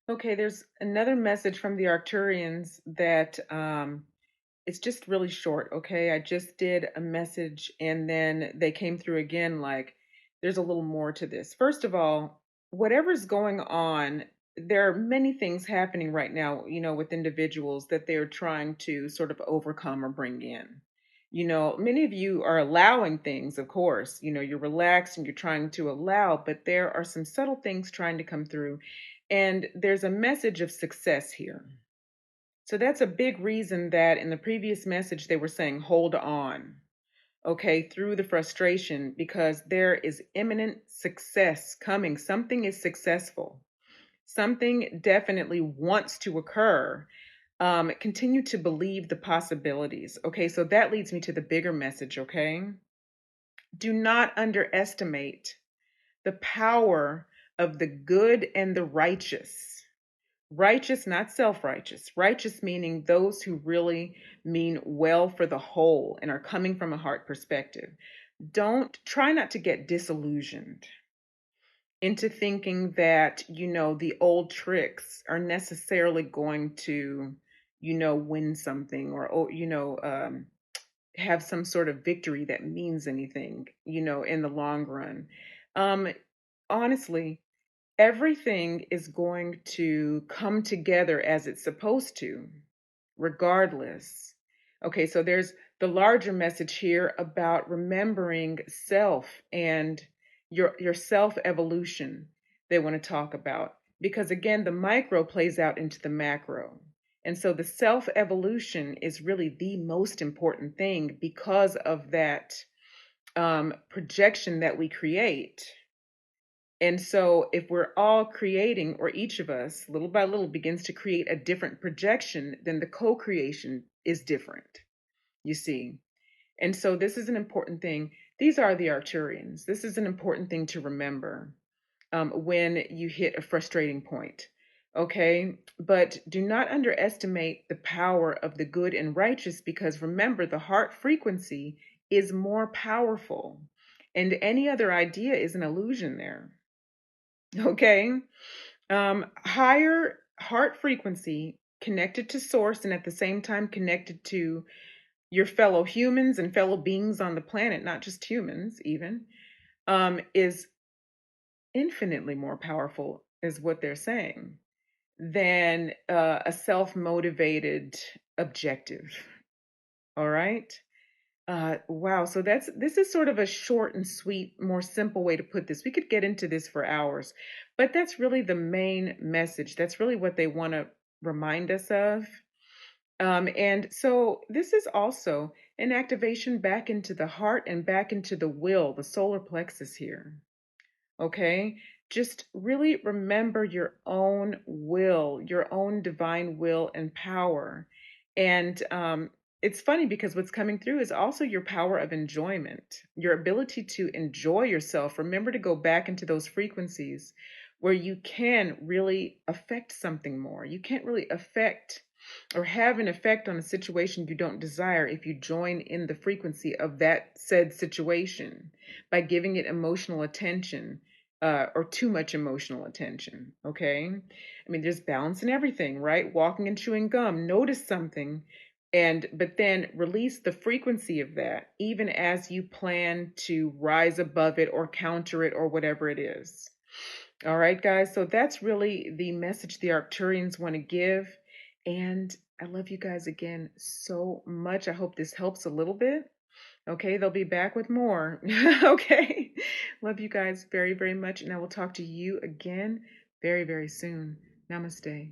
Okay, there's another message from the Arcturians that it's just really short. Okay, I just did a message and then they came through again. Like, there's a little more to this. First of all, whatever's going on, there are many things happening right now, with individuals that they're trying to sort of overcome or bring in. Many of you are allowing things, of course. You're relaxed and you're trying to allow, but there are some subtle things trying to come through. And there's a message of success here. So that's a big reason that in the previous message they were saying, hold on, okay, through the frustration, because there is imminent success coming. Something is successful. Something definitely wants to occur. Continue to believe the possibilities. Okay, so that leads me to the bigger message, okay? Do not underestimate the power of the good and the righteous. Righteous, not self righteous. Righteous meaning those who really mean well for the whole and are coming from a heart perspective. Don't try not to get disillusioned into thinking that, the old tricks are necessarily going to, win something or, have some sort of victory that means anything, in the long run. Um, Honestly, everything is going to come together as it's supposed to, regardless. Okay, so there's the larger message here about remembering self and your self evolution they want to talk about, because again the micro plays out into the macro. And so the self evolution is really the most important thing because of that projection that we create. And so, if we're all creating, or each of us, little by little, begins to create a different projection, then the co creation is different, you see. And so, this is an important thing. These are the Arcturians. This is an important thing to remember when you hit a frustrating point. Okay. But do not underestimate the power of the good and righteous, because remember, the heart frequency is more powerful, and any other idea is an illusion there. Okay. Higher heart frequency connected to source and at the same time connected to your fellow humans and fellow beings on the planet, not just humans, even, is infinitely more powerful, is what they're saying, than a self motivated objective. All right. Wow. So this is sort of a short and sweet, more simple way to put this. We could get into this for hours, but that's really the main message. That's really what they want to remind us of. And so this is also an activation back into the heart and back into the will, the solar plexus here. Okay. Just really remember your own will, your own divine will and power. And it's funny because what's coming through is also your power of enjoyment, your ability to enjoy yourself. Remember to go back into those frequencies where you can really affect something more. You can't really affect or have an effect on a situation you don't desire if you join in the frequency of that said situation by giving it emotional attention, or too much emotional attention. Okay. I mean, there's balance in everything, right? Walking and chewing gum, notice something, but then release the frequency of that, even as you plan to rise above it or counter it or whatever it is. All right, guys. So that's really the message the Arcturians want to give. And I love you guys again so much. I hope this helps a little bit. Okay, they'll be back with more. Okay. Love you guys very, very much. And I will talk to you again very, very soon. Namaste.